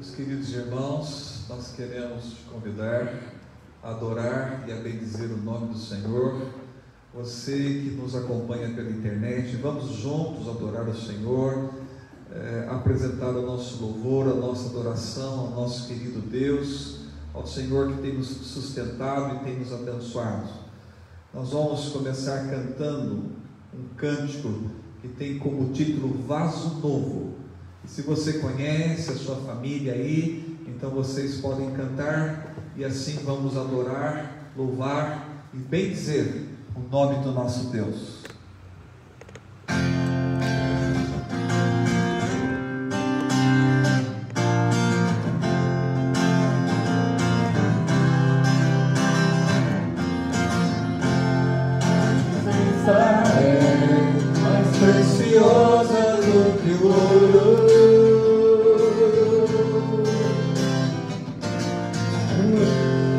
Meus queridos irmãos, nós queremos te convidar a adorar e a bendizer o nome do Senhor. Você que nos acompanha pela internet, vamos juntos adorar o Senhor, apresentar o nosso louvor, a nossa adoração ao nosso querido Deus, ao Senhor que tem nos sustentado e tem nos abençoado. Nós vamos começar cantando um cântico que tem como título Vaso Novo. E se você conhece a sua família aí, então vocês podem cantar e assim vamos adorar, louvar e bendizer o nome do nosso Deus. Preciosa do que o ouro,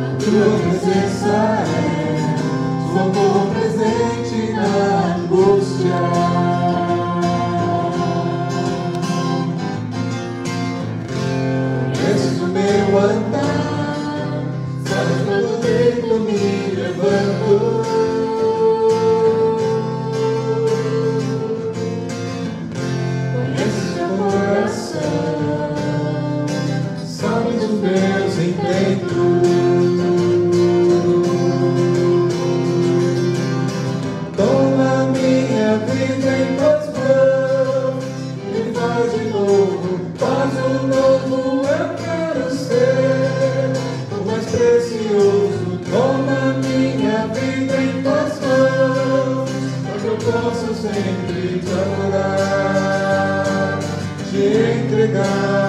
a tua presença é socorro presente na angústia. Conheces o meu andar, sabes quando deito me levanto. Sabes os meus intentos. Toma minha vida em tuas mãos e faz de novo, faz um novo eu quero ser, o mais precioso. Toma minha vida em tuas mãos, para que eu possa sempre te adorar, te entregar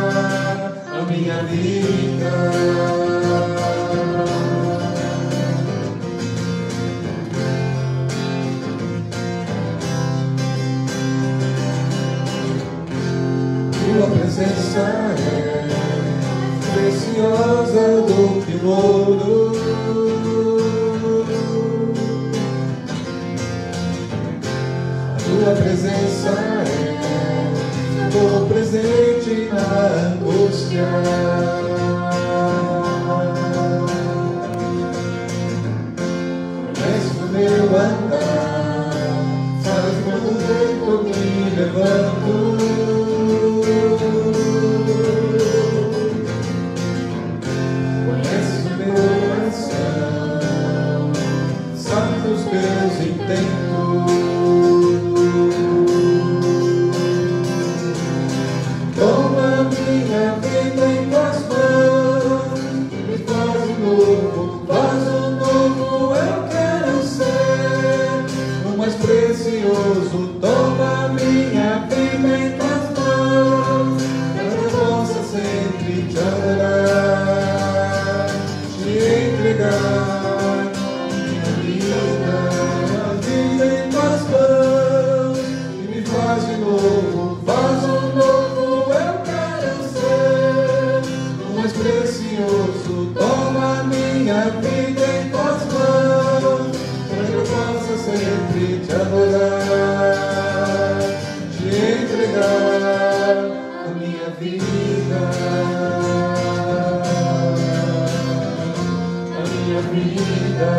a minha vida. Tua presença é preciosa do que o ouro. Tua presença é socorro presente na angústia. Conheces o meu andar, sabes quando deito me levanto. Conheces o meu coração, sabes os meus intentos. Toma minha vida em tuas mãos e faz um novo, faz um novo eu quero ser, o mais precioso. Toma minha vida em tuas mãos, para que eu possa sempre te adorar, te entregar minha vida em tuas mãos e me faz de novo, faz um novo eu quero ser, o mais precioso. Toma minha vida em tuas mãos, para que eu possa sempre te adorar, te entregar a minha vida, a minha vida,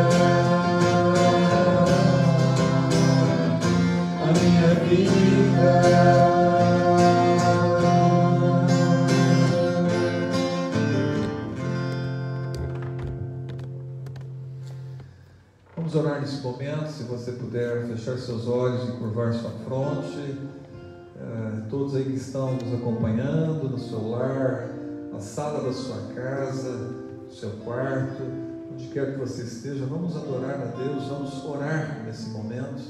a minha vida. Vamos orar nesse momento, se você puder fechar seus olhos e curvar sua fronte. Todos aí que estão nos acompanhando no seu lar, na sala da sua casa, no seu quarto, onde quer que você esteja, vamos adorar a Deus, vamos orar nesse momento,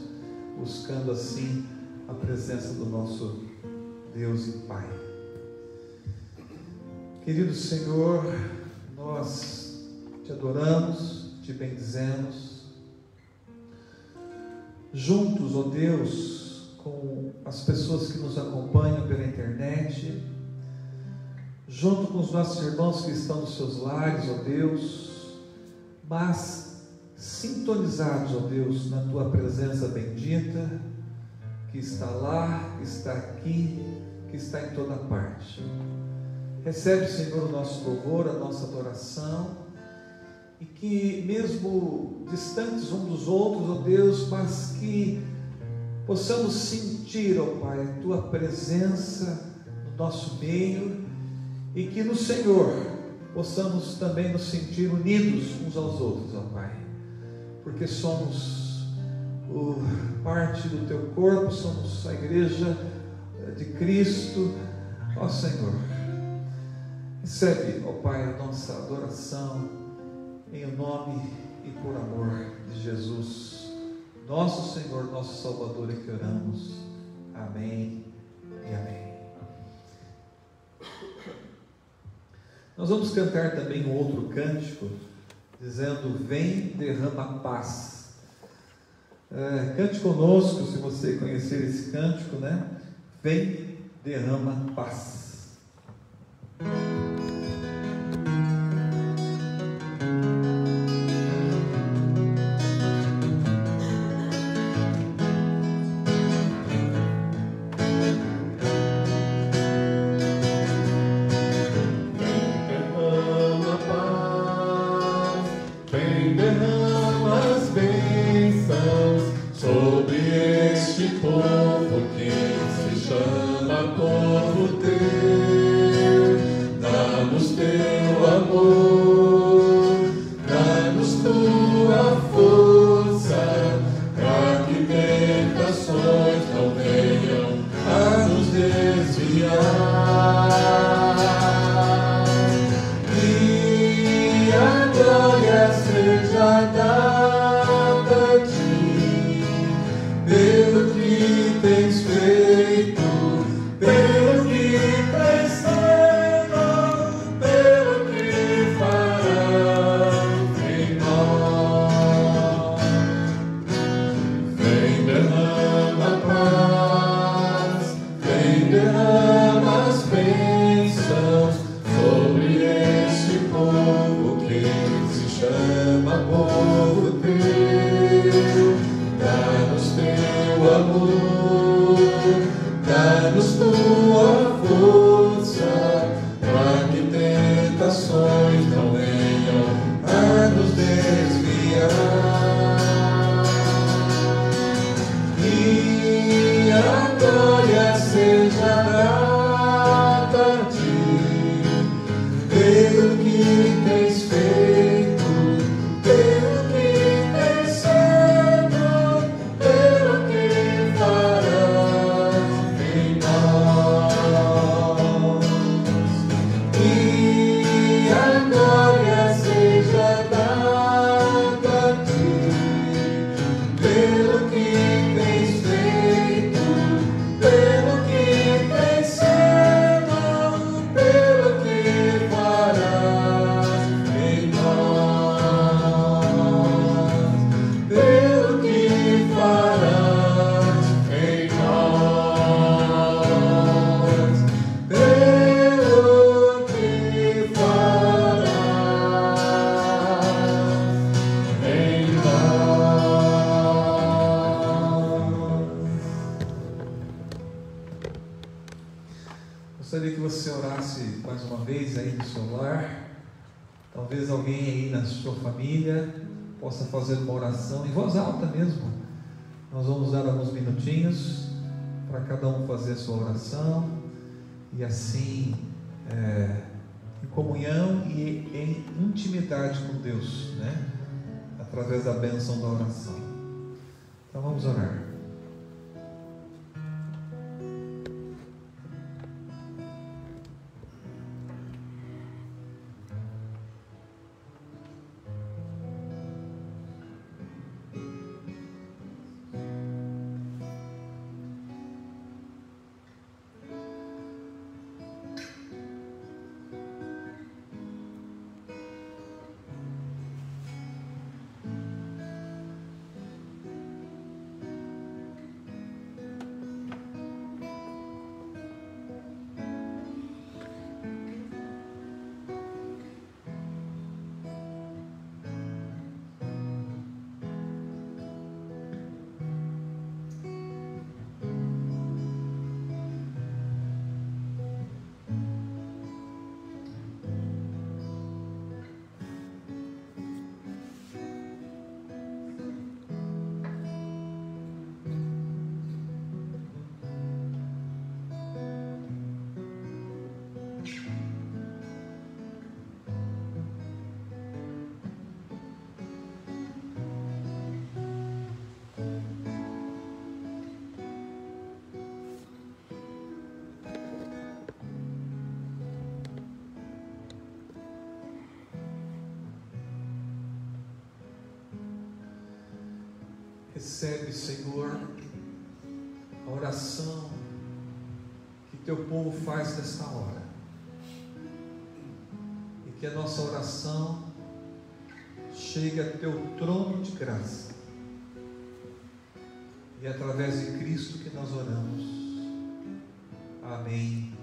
buscando assim a presença do nosso Deus e Pai. Querido Senhor, nós te adoramos, te bendizemos. Juntos, ó Deus, com as pessoas que nos acompanham pela internet, junto com os nossos irmãos que estão nos seus lares, ó Deus, mas sintonizados, ó Deus, na Tua presença bendita, que está lá, que está aqui, que está em toda parte. Recebe, Senhor, o nosso louvor, a nossa adoração, e que mesmo distantes uns dos outros, ó Deus, mas que possamos sentir, ó Pai, a Tua presença no nosso meio, e que no Senhor possamos também nos sentir unidos uns aos outros, ó Pai, porque somos parte do Teu corpo, somos a igreja de Cristo, ó Senhor. Recebe, ó Pai, a nossa adoração, em nome e por amor de Jesus, nosso Senhor, nosso Salvador, é que oramos. Amém e amém. Nós vamos cantar também um outro cântico, dizendo: vem, derrama paz. Cante conosco, se você conhecer esse cântico, né? Vem, derrama paz. Gostaria que você orasse mais uma vez aí no seu lar. Talvez alguém aí na sua família possa fazer uma oração em voz alta mesmo. Nós vamos dar alguns minutinhos para cada um fazer a sua oração, e assim em comunhão e em intimidade com Deus, né? Através da bênção da oração. Então vamos orar. Recebe, Senhor, a oração que teu povo faz nesta hora, e que a nossa oração chegue a teu trono de graça, e é através de Cristo que nós oramos. Amém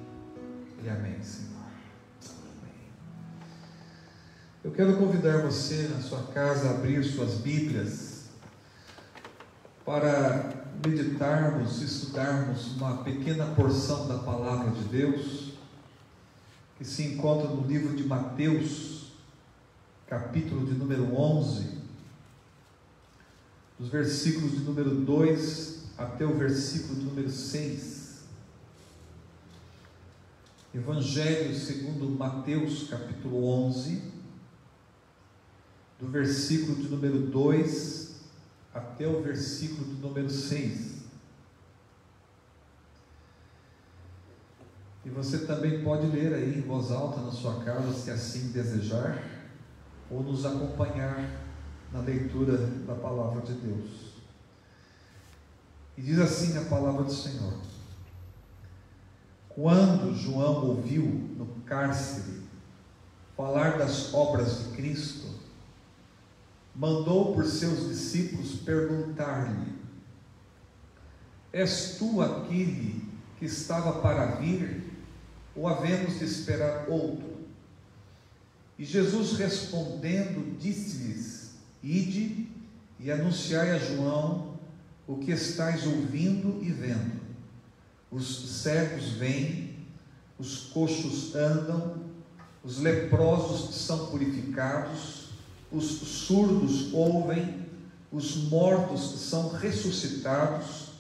e amém, Senhor. Amém. Eu quero convidar você na sua casa a abrir suas Bíblias para meditarmos, estudarmos uma pequena porção da Palavra de Deus, que se encontra no livro de Mateus, capítulo de número 11, dos versículos de número 2 até o versículo de número 6. Evangelho segundo Mateus, capítulo 11, do versículo de número 2 até o versículo de número 6. E você também pode ler aí em voz alta na sua casa, se assim desejar, ou nos acompanhar na leitura da palavra de Deus. E diz assim a palavra do Senhor: quando João ouviu no cárcere falar das obras de Cristo, mandou por seus discípulos perguntar-lhe: és tu aquele que estava para vir, ou havemos de esperar outro? E Jesus respondendo disse-lhes: ide e anunciai a João o que estáis ouvindo e vendo. Os cegos veem, os coxos andam, os leprosos são purificados, os surdos ouvem, os mortos são ressuscitados,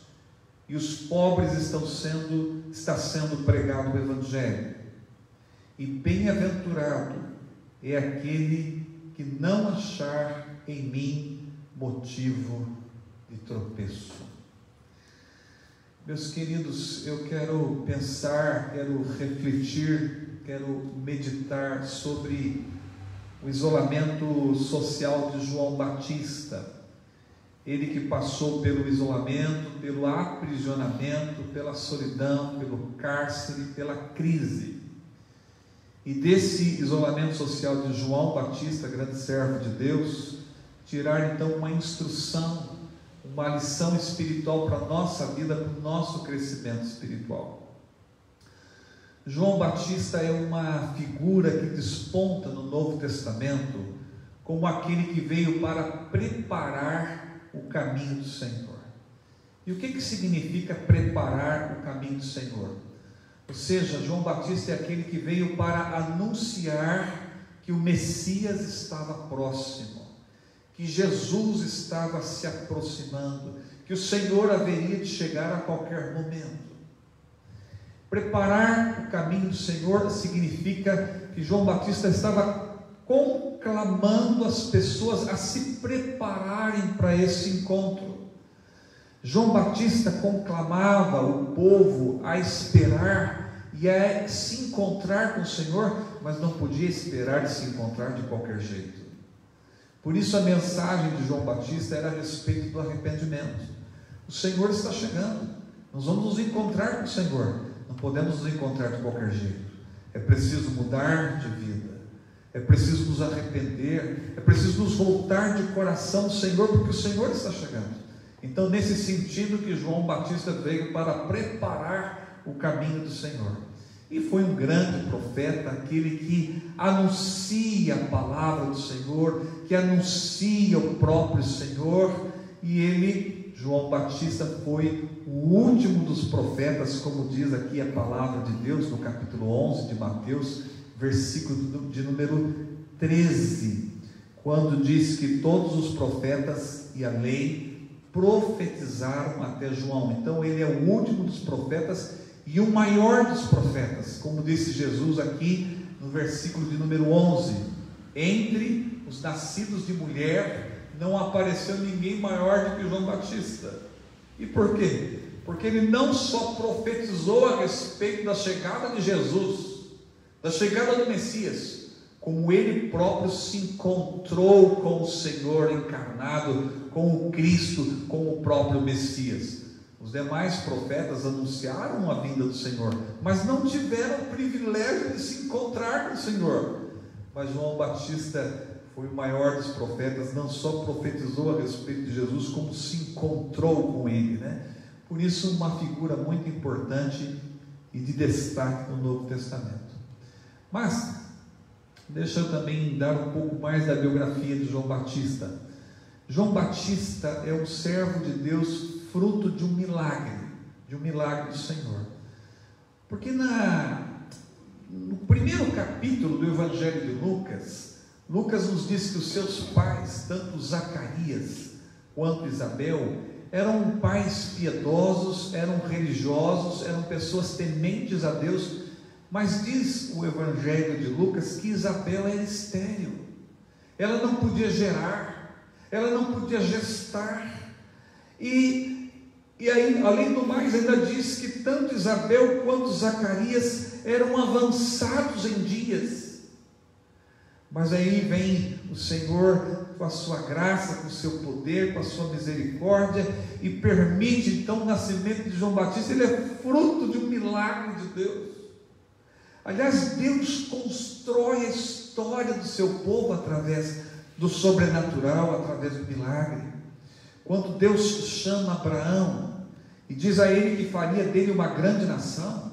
e os pobres está sendo pregado o Evangelho. E bem-aventurado é aquele que não achar em mim motivo de tropeço. Meus queridos, eu quero pensar, quero refletir, quero meditar sobre o isolamento social de João Batista. Ele que passou pelo isolamento, pelo aprisionamento, pela solidão, pelo cárcere, pela crise. E desse isolamento social de João Batista, grande servo de Deus, tirar então uma instrução, uma lição espiritual para a nossa vida, para o nosso crescimento espiritual. João Batista é uma figura que desponta no Novo Testamento como aquele que veio para preparar o caminho do Senhor. E o que significa preparar o caminho do Senhor? Ou seja, João Batista é aquele que veio para anunciar que o Messias estava próximo, que Jesus estava se aproximando, que o Senhor haveria de chegar a qualquer momento. Preparar o caminho do Senhor significa que João Batista estava conclamando as pessoas a se prepararem para esse encontro. João Batista conclamava o povo a esperar e a se encontrar com o Senhor, mas não podia esperar de se encontrar de qualquer jeito. Por isso a mensagem de João Batista era a respeito do arrependimento. O Senhor está chegando, nós vamos nos encontrar com o Senhor, não podemos nos encontrar de qualquer jeito. É preciso mudar de vida, é preciso nos arrepender, é preciso nos voltar de coração ao Senhor, porque o Senhor está chegando. Então, nesse sentido que João Batista veio para preparar o caminho do Senhor. E foi um grande profeta, aquele que anuncia a palavra do Senhor, que anuncia o próprio Senhor. E ele, João Batista, foi o último dos profetas, como diz aqui a palavra de Deus, no capítulo 11 de Mateus, versículo de número 13, quando diz que todos os profetas e a lei profetizaram até João. Então ele é o último dos profetas e o maior dos profetas, como disse Jesus aqui no versículo de número 11: entre os nascidos de mulher não apareceu ninguém maior do que João Batista. E por quê? Porque ele não só profetizou a respeito da chegada de Jesus, da chegada do Messias, como ele próprio se encontrou com o Senhor encarnado, com o Cristo, com o próprio Messias. Os demais profetas anunciaram a vinda do Senhor, mas não tiveram o privilégio de se encontrar com o Senhor. Mas João Batista foi o maior dos profetas, não só profetizou a respeito de Jesus, como se encontrou com ele, né? Por isso, uma figura muito importante e de destaque no Novo Testamento. Mas deixa eu também dar um pouco mais da biografia de João Batista. João Batista é um servo de Deus, fruto de um milagre do Senhor. Porque no primeiro capítulo do Evangelho de Lucas, Lucas nos diz que os seus pais, tanto Zacarias quanto Isabel, eram pais piedosos, eram religiosos, eram pessoas tementes a Deus, mas diz o Evangelho de Lucas que Isabel era estéril, ela não podia gerar, ela não podia gestar, e aí, além do mais, ainda diz que tanto Isabel quanto Zacarias eram avançados em dias. Mas aí vem o Senhor com a sua graça, com o seu poder, com a sua misericórdia, e permite então o nascimento de João Batista. Ele é fruto de um milagre de Deus. Aliás, Deus constrói a história do seu povo através do sobrenatural, através do milagre. Quando Deus chama Abraão e diz a ele que faria dele uma grande nação,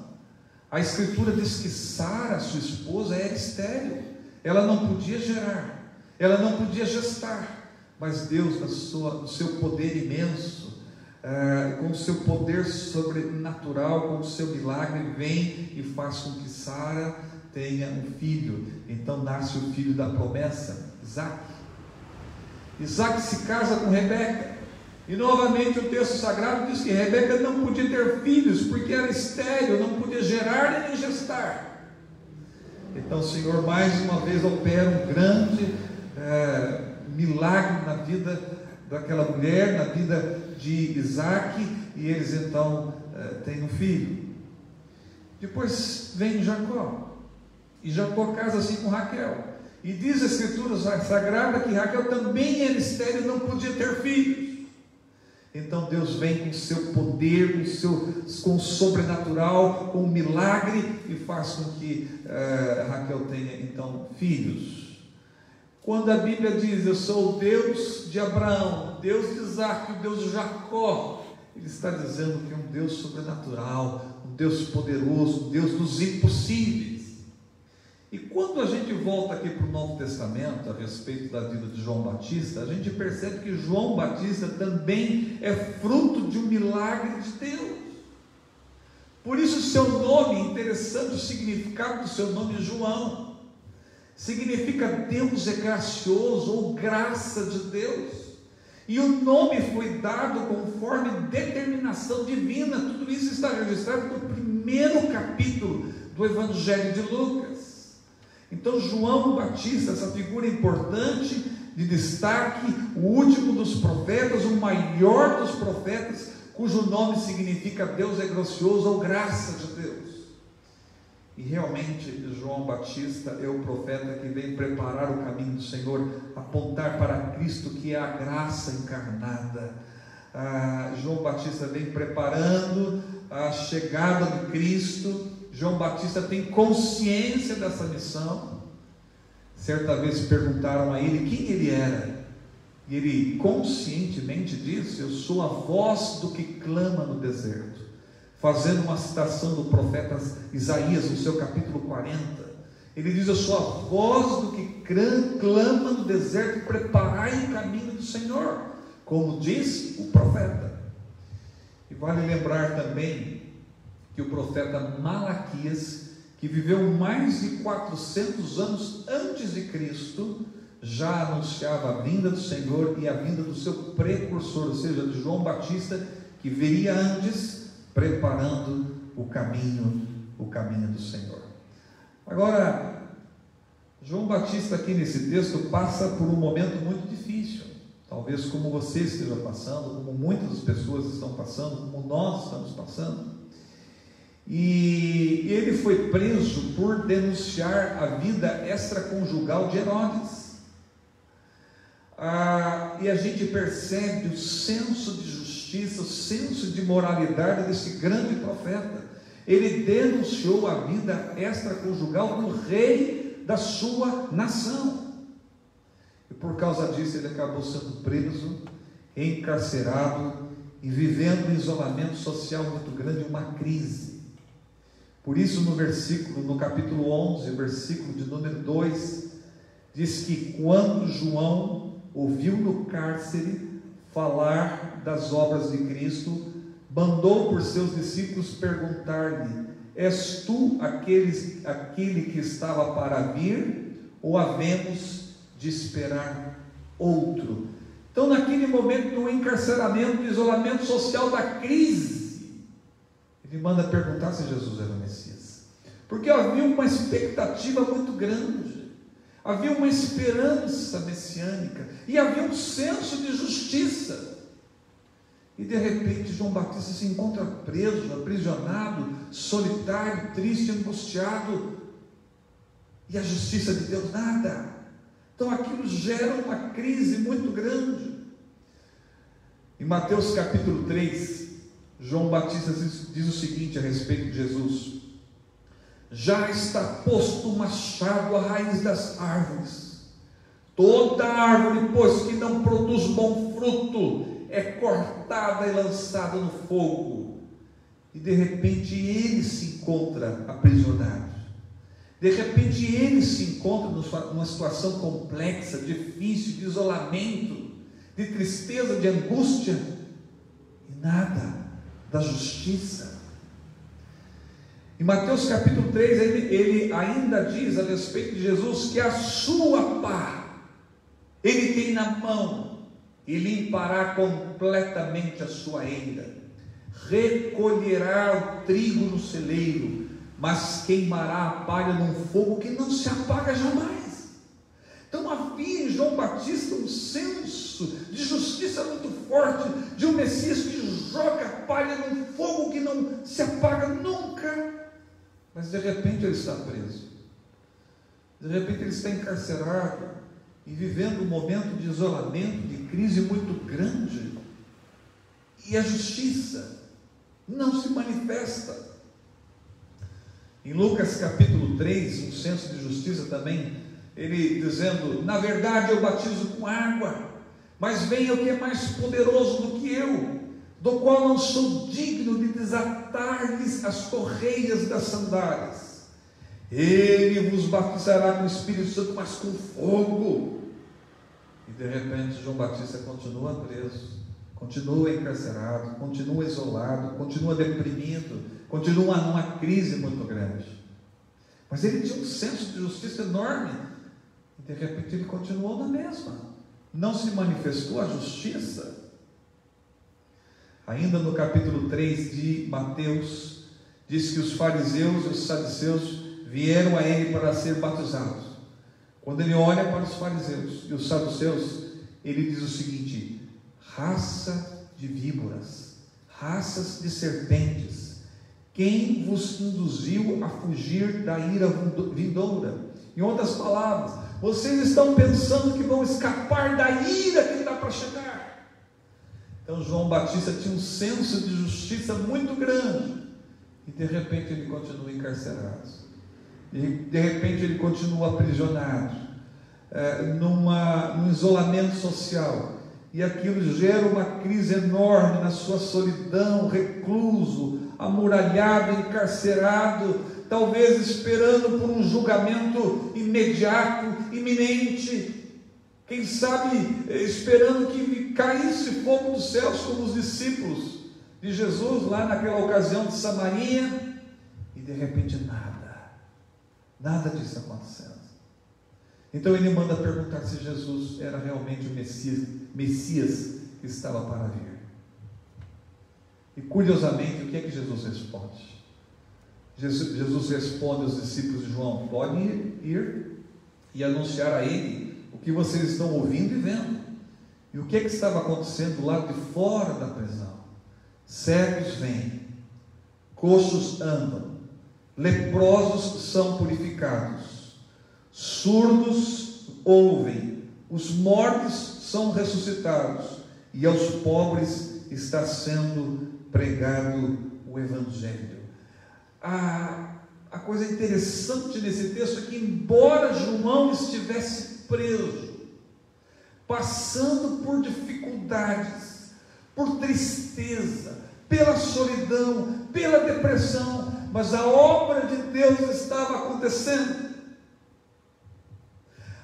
a Escritura diz que Sara, sua esposa, era estéril, ela não podia gerar, ela não podia gestar, mas Deus, no seu poder imenso, com o seu poder sobrenatural, com o seu milagre, vem e faz com que Sara tenha um filho. Então nasce o filho da promessa, Isaac. Isaac se casa com Rebeca, e novamente o texto sagrado diz que Rebeca não podia ter filhos, porque era estéril, não podia gerar nem gestar. Então o Senhor mais uma vez opera um grande milagre na vida daquela mulher, na vida de Isaac, e eles então têm um filho. Depois vem Jacó, e Jacó casa-se com Raquel, e diz a Escritura sagrada que Raquel também era estéril, não podia ter filhos. Então Deus vem com o seu poder, com o sobrenatural, com o milagre, e faz com que Raquel tenha então filhos. Quando a Bíblia diz: eu sou o Deus de Abraão, Deus de Isaac, o Deus de Jacó, Ele está dizendo que é um Deus sobrenatural, um Deus poderoso, um Deus dos impossíveis. E quando a gente volta aqui para o Novo Testamento, a respeito da vida de João Batista, a gente percebe que João Batista também é fruto de um milagre de Deus. Por isso o seu nome, interessante o significado do seu nome, João, significa Deus é gracioso, ou graça de Deus, e o nome foi dado conforme determinação divina. Tudo isso está registrado no primeiro capítulo do Evangelho de Lucas. Então João Batista, essa figura importante, de destaque, o último dos profetas, o maior dos profetas, cujo nome significa Deus é gracioso, ou graça de Deus. E realmente João Batista é o profeta que vem preparar o caminho do Senhor, apontar para Cristo, que é a graça encarnada. João Batista vem preparando a chegada de Cristo. João Batista tem consciência dessa missão. Certa vez perguntaram a ele quem ele era, e ele conscientemente disse: eu sou a voz do que clama no deserto, fazendo uma citação do profeta Isaías no seu capítulo 40. Ele diz: eu sou a voz do que clama no deserto, preparai o caminho do Senhor, como diz o profeta. E vale lembrar também que o profeta Malaquias, que viveu mais de 400 anos antes de Cristo, já anunciava a vinda do Senhor e a vinda do seu precursor, ou seja, de João Batista, que viria antes, preparando o caminho do Senhor. Agora, João Batista aqui nesse texto passa por um momento muito difícil, talvez como você esteja passando, como muitas pessoas estão passando, como nós estamos passando. E ele foi preso por denunciar a vida extraconjugal de Herodes. e a gente percebe o senso de justiça, o senso de moralidade desse grande profeta. Ele denunciou a vida extraconjugal do rei da sua nação, e por causa disso ele acabou sendo preso, encarcerado e vivendo um isolamento social muito grande, uma crise. Por isso no capítulo 11, versículo de número 2, diz que quando João ouviu no cárcere falar das obras de Cristo, mandou por seus discípulos perguntar-lhe: és tu aquele que estava para vir, ou havemos de esperar outro? Então, naquele momento do encarceramento, do isolamento social, da crise, ele manda perguntar se Jesus era o Messias, porque havia uma expectativa muito grande, havia uma esperança messiânica, e havia um senso de justiça. E de repente João Batista se encontra preso, aprisionado, solitário, triste, angustiado, e a justiça de Deus nada. Então aquilo gera uma crise muito grande. Em Mateus capítulo 3, João Batista diz o seguinte a respeito de Jesus: já está posto o machado à raiz das árvores. Toda árvore, pois, que não produz bom fruto, é cortada e lançada no fogo. E de repente ele se encontra aprisionado. De repente ele se encontra numa situação complexa, difícil, de isolamento, de tristeza, de angústia, e nada da justiça. Em Mateus capítulo 3, ele ainda diz a respeito de Jesus que a sua pá ele tem na mão e limpará completamente a sua eira, recolherá o trigo no celeiro, mas queimará a palha num fogo que não se apaga jamais. Então havia em João Batista um senso de justiça muito forte, de um Messias que joga a palha num fogo que não se apaga nunca. Mas de repente ele está preso, de repente ele está encarcerado e vivendo um momento de isolamento, de crise muito grande, e a justiça não se manifesta. Em Lucas capítulo 3, um senso de justiça também, ele dizendo: na verdade eu batizo com água, mas vem o que é mais poderoso do que eu, do qual não sou digno de desatar-lhes as correias das sandálias. Ele vos batizará com o Espírito Santo, mas com fogo. E de repente João Batista continua preso, continua encarcerado, continua isolado, continua deprimido, continua numa crise muito grande. Mas ele tinha um senso de justiça enorme, e de repente ele continuou na mesma, não se manifestou a justiça. Ainda no capítulo 3 de Mateus, diz que os fariseus e os saduceus vieram a ele para ser batizados. Quando ele olha para os fariseus e os saduceus, ele diz o seguinte: raça de víboras, raças de serpentes, quem vos induziu a fugir da ira vindoura? Em outras palavras, vocês estão pensando que vão escapar da ira que está para chegar. Então João Batista tinha um senso de justiça muito grande, e de repente ele continua encarcerado, e de repente ele continua aprisionado, num isolamento social, e aquilo gera uma crise enorme na sua solidão, recluso, amuralhado, encarcerado, talvez esperando por um julgamento imediato, iminente, quem sabe esperando que caísse fogo dos céus, como os discípulos de Jesus lá naquela ocasião de Samaria, e de repente nada disso acontecendo. Então ele manda perguntar se Jesus era realmente o Messias que estava para vir. E curiosamente, o que é que Jesus responde? Jesus responde aos discípulos de João: podem ir e anunciar a ele o que vocês estão ouvindo e vendo. E o que é que estava acontecendo do lado de fora da prisão? Cegos vêm, coxos andam, leprosos são purificados, surdos ouvem, os mortos são ressuscitados e aos pobres está sendo pregado o Evangelho. A coisa interessante nesse texto é que, embora João estivesse preso, passando por dificuldades, por tristeza, pela solidão, pela depressão, mas a obra de Deus estava acontecendo.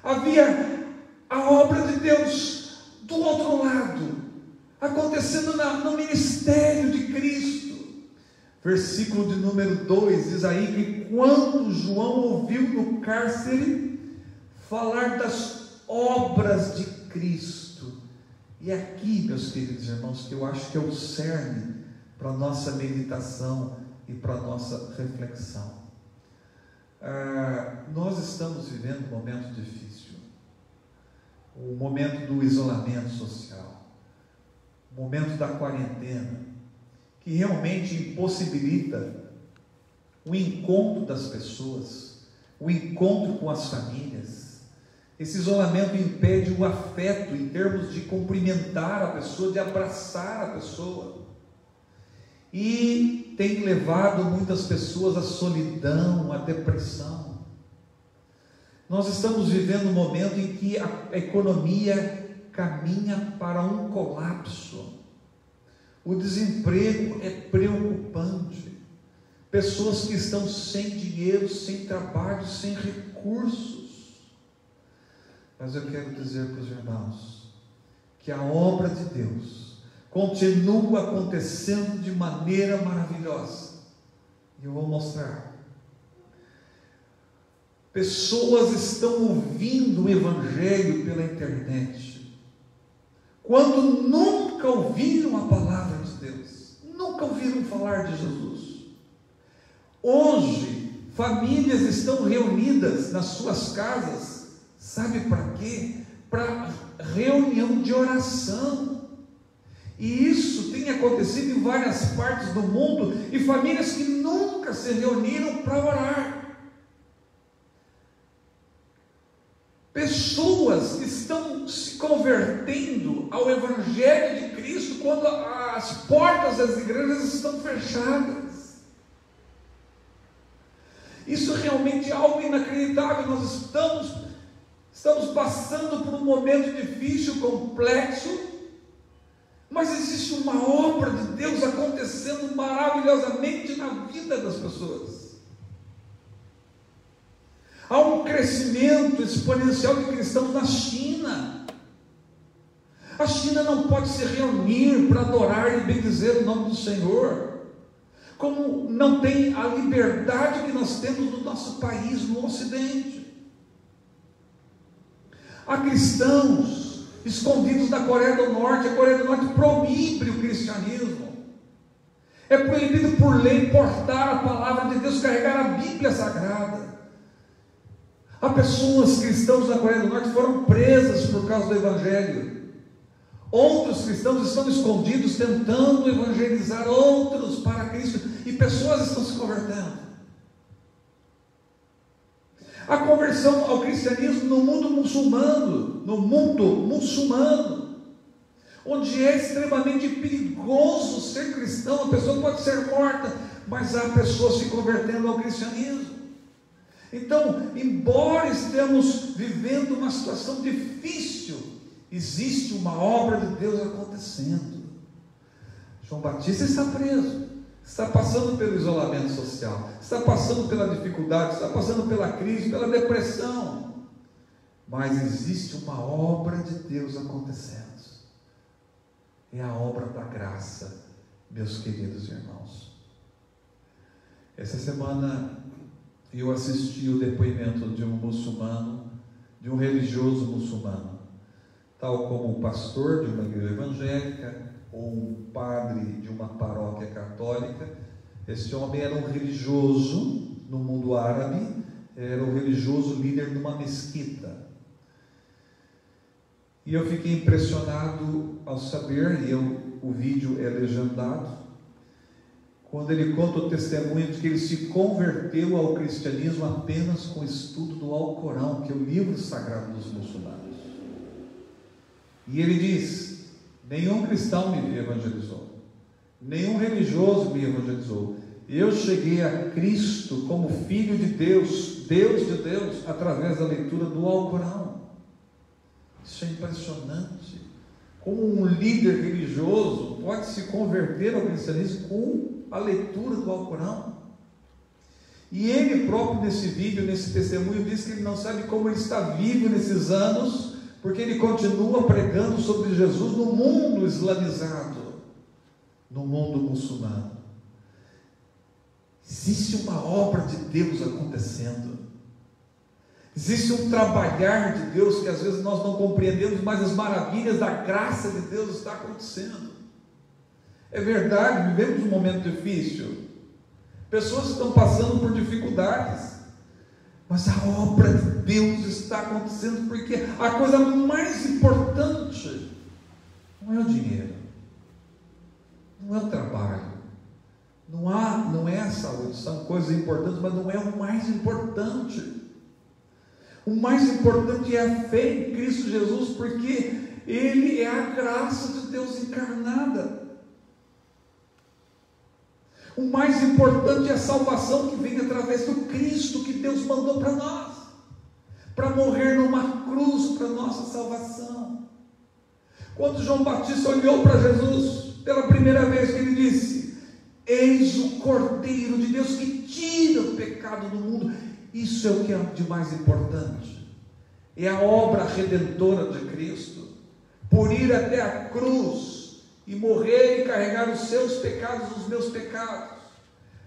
Havia a obra de Deus do outro lado, acontecendo no ministério de Cristo. Versículo de número 2 diz aí que quando João ouviu no cárcere falar das obras de Cristo, e aqui, meus queridos irmãos, que eu acho que é o cerne para a nossa meditação e para a nossa reflexão. Nós estamos vivendo um momento difícil, o momento do isolamento social, o momento da quarentena, que realmente impossibilita o encontro das pessoas, o encontro com as famílias. Esse isolamento impede o afeto em termos de cumprimentar a pessoa, de abraçar a pessoa, e tem levado muitas pessoas à solidão, à depressão. Nós estamos vivendo um momento em que a economia caminha para um colapso. O desemprego é preocupante. Pessoas que estão sem dinheiro, sem trabalho, sem recursos. Mas eu quero dizer para os irmãos que a obra de Deus continua acontecendo de maneira maravilhosa. E eu vou mostrar. Pessoas estão ouvindo o Evangelho pela internet, quando nunca ouviram a palavra de Deus, nunca ouviram falar de Jesus. Hoje, famílias estão reunidas nas suas casas, sabe para quê? Para reunião de oração. E isso tem acontecido em várias partes do mundo, e famílias que nunca se reuniram para orar. Pessoas estão se convertendo ao Evangelho de Cristo quando as portas das igrejas estão fechadas. Isso realmente é algo inacreditável. Nós estamos passando por um momento difícil, complexo, mas existe uma obra de Deus acontecendo maravilhosamente na vida das pessoas. Há um crescimento exponencial de cristãos na China. A China não pode se reunir para adorar e bendizer o nome do Senhor, como não tem a liberdade que nós temos no nosso país, no Ocidente. Há cristãos escondidos na Coreia do Norte. A Coreia do Norte proíbe o cristianismo. É proibido por lei portar a palavra de Deus, carregar a Bíblia Sagrada. Há pessoas cristãos na Coreia do Norte que foram presas por causa do Evangelho. Outros cristãos estão escondidos tentando evangelizar outros para Cristo, e pessoas estão se convertendo. A conversão ao cristianismo no mundo muçulmano, onde é extremamente perigoso ser cristão, a pessoa pode ser morta, mas há pessoas se convertendo ao cristianismo. Então, embora estejamos vivendo uma situação difícil, existe uma obra de Deus acontecendo. João Batista está preso, está passando pelo isolamento social, está passando pela dificuldade, está passando pela crise, pela depressão, mas existe uma obra de Deus acontecendo. É a obra da graça, meus queridos irmãos. Essa semana eu assisti o depoimento de um muçulmano, de um religioso muçulmano, tal como o pastor de uma igreja evangélica ou um padre de uma paróquia católica. Este homem era um religioso no mundo árabe, era um religioso líder de uma mesquita. E eu fiquei impressionado ao saber, o vídeo é legendado, quando ele conta o testemunho de que ele se converteu ao cristianismo apenas com o estudo do Alcorão, que é o livro sagrado dos muçulmanos. E ele diz: nenhum cristão me evangelizou, nenhum religioso me evangelizou. Eu cheguei a Cristo como Filho de Deus, Deus de Deus, através da leitura do Alcorão. Isso é impressionante. Como um líder religioso pode se converter ao cristianismo com a leitura do Alcorão. E ele próprio, nesse vídeo, nesse testemunho, diz que ele não sabe como ele está vivo nesses anos, porque ele continua pregando sobre Jesus no mundo islamizado, no mundo muçulmano. Existe uma obra de Deus acontecendo. Existe um trabalhar de Deus que às vezes nós não compreendemos, mas as maravilhas da graça de Deus estão acontecendo. É verdade, vivemos um momento difícil. Pessoas estão passando por dificuldades, mas a obra de Deus está acontecendo, porque a coisa mais importante não é o dinheiro, não é o trabalho, não é a saúde. São coisas importantes, mas não é o mais importante. O mais importante é a fé em Cristo Jesus, porque Ele é a graça de Deus encarnada. O mais importante é a salvação que vem através do Cristo que Deus mandou para nós, para morrer numa cruz para nossa salvação. Quando João Batista olhou para Jesus pela primeira vez, que ele disse: eis o Cordeiro de Deus que tira o pecado do mundo. Isso é o que é de mais importante. É a obra redentora de Cristo, por ir até a cruz e morrer e carregar os seus pecados, os meus pecados,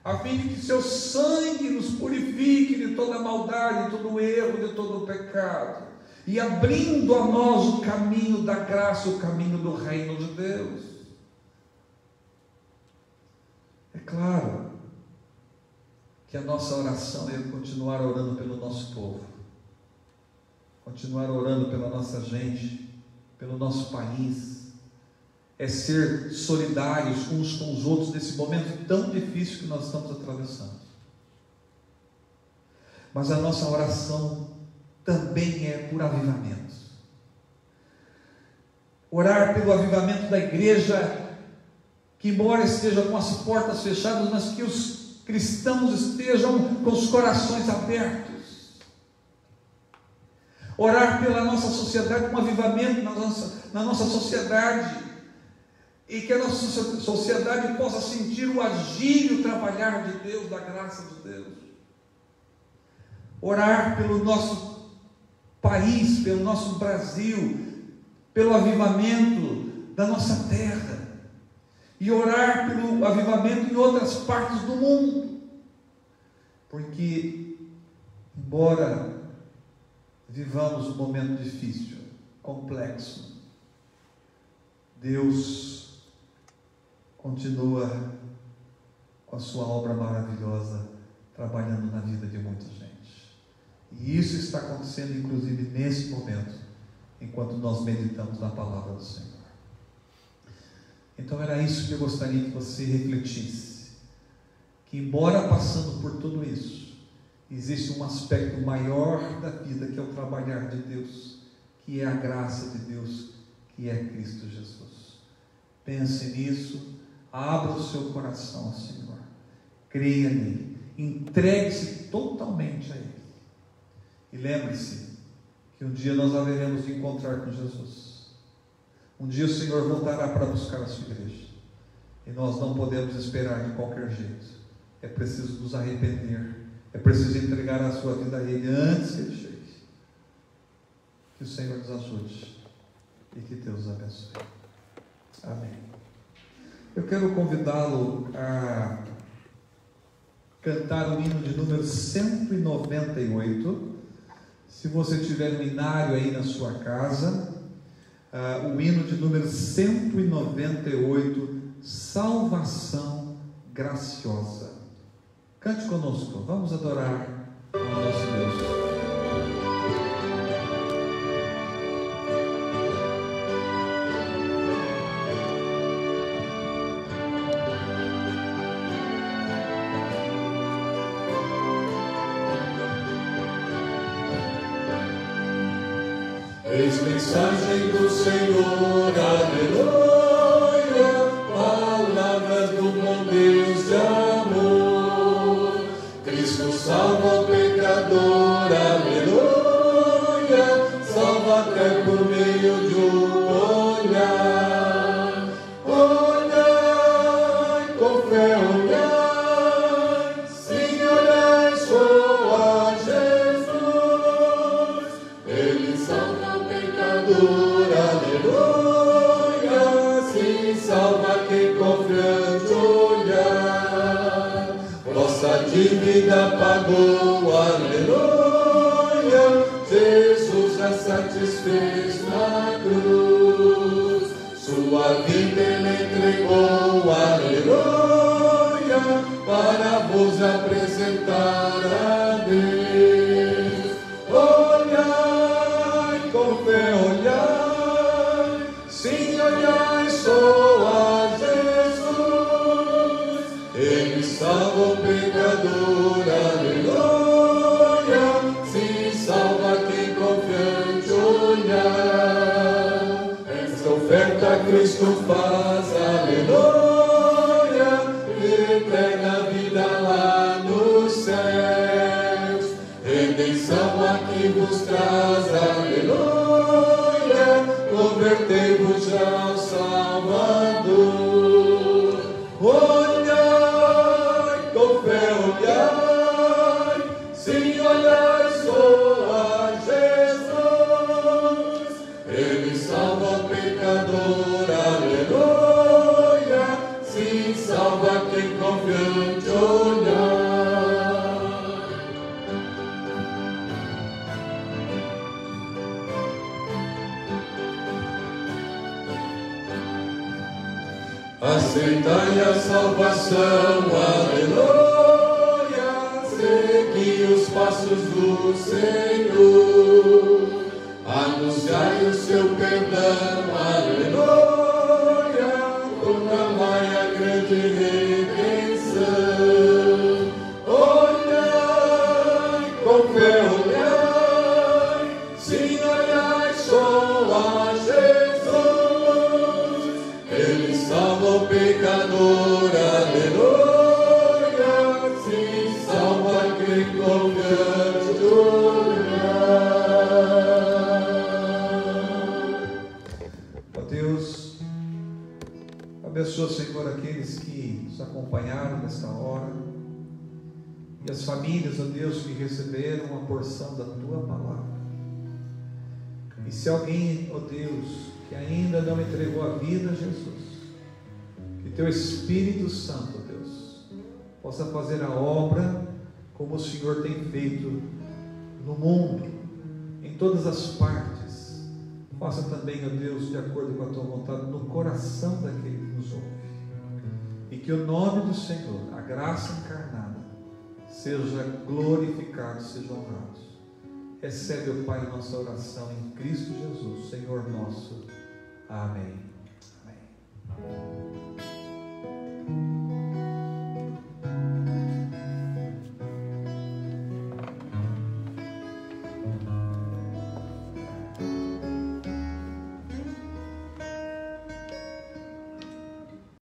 a fim de que seu sangue nos purifique de toda maldade, de todo erro, de todo pecado, e abrindo a nós o caminho da graça, o caminho do reino de Deus. É claro que a nossa oração é continuar orando pelo nosso povo, continuar orando pela nossa gente, pelo nosso país, é ser solidários uns com os outros nesse momento tão difícil que nós estamos atravessando. Mas a nossa oração também é por avivamento. Orar pelo avivamento da igreja, que embora esteja com as portas fechadas, mas que os cristãos estejam com os corações abertos. Orar pela nossa sociedade, um avivamento na nossa sociedade, e que a nossa sociedade possa sentir o agir e o trabalhar de Deus, da graça de Deus. Orar pelo nosso país, pelo nosso Brasil, pelo avivamento da nossa terra, e orar pelo avivamento em outras partes do mundo, porque embora vivamos um momento difícil, complexo, Deus continua com a sua obra maravilhosa, trabalhando na vida de muita gente. E isso está acontecendo, inclusive, nesse momento, enquanto nós meditamos na palavra do Senhor. Então era isso que eu gostaria que você refletisse, que embora passando por tudo isso, existe um aspecto maior da vida, que é o trabalhar de Deus, que é a graça de Deus, que é Cristo Jesus. Pense nisso, abra o seu coração ao Senhor, creia nele, entregue-se totalmente a Ele, e lembre-se que um dia nós haveremos de encontrar com Jesus. Um dia o Senhor voltará para buscar a sua igreja, e nós não podemos esperar de qualquer jeito. É preciso nos arrepender, é preciso entregar a sua vida a Ele antes que Ele chegue. Que o Senhor nos ajude e que Deus os abençoe. Amém. Eu quero convidá-lo a cantar o hino de número 198. Se você tiver um hinário aí na sua casa, o hino de número 198, Salvação Graciosa. Cante conosco, vamos adorar o nosso Deus. Eis mensagem do Senhor, aleluia, palavras do bom Deus de amor. Cristo salva o pecador, aleluia, salva até por meio de um olhar. Olhai, com fé olhai, sim, olhai só a Jesus. Ele salva o pecador, aleluia, sim, salva quem confiante olhar. Vossa dívida pagou, aleluia, Jesus a satisfez na cruz. Sua vida ele entregou, aleluia, para vos apresentar a Deus. Olhai, com fé olhai, sim, olhai só a Jesus. Ele salva o pecador, aleluia, sim, salva quem confiante olhar. Esta oferta Cristo faz, aleluia, eterna vida lá nos céus. Redenção aqui vos traz, aleluia, convertei-vos já ao Salvador. Olhai, com fé olhai, sim, olhai só a Jesus. Ele salva o pecador, aleluia, sim, salva quem confiante olhar. Aceitai a salvação, aleluia, segui os passos do Senhor. Anunciai o seu perdão, aleluia, proclamai a grande redenção. Olhai, com fé olhai, sim, olhai só a Jesus. Ele salva o pecador, aleluia, sim, salva quem confiante olhar. Ó Deus, abençoa, Senhor, aqueles que nos acompanharam nesta hora e as famílias, ó Deus, que receberam uma porção da Tua palavra. E se alguém, ó Deus, que ainda não entregou a vida a Jesus, que Teu Espírito Santo, ó Deus, possa fazer a obra como o Senhor tem feito no mundo, em todas as partes. Faça também, ó Deus, de acordo com a Tua vontade, no coração daquele que nos ouve. E que o nome do Senhor, a graça encarnada, seja glorificado, seja honrado. Recebe, ó Pai, a nossa oração em Cristo Jesus, Senhor nosso. Amém. Amém.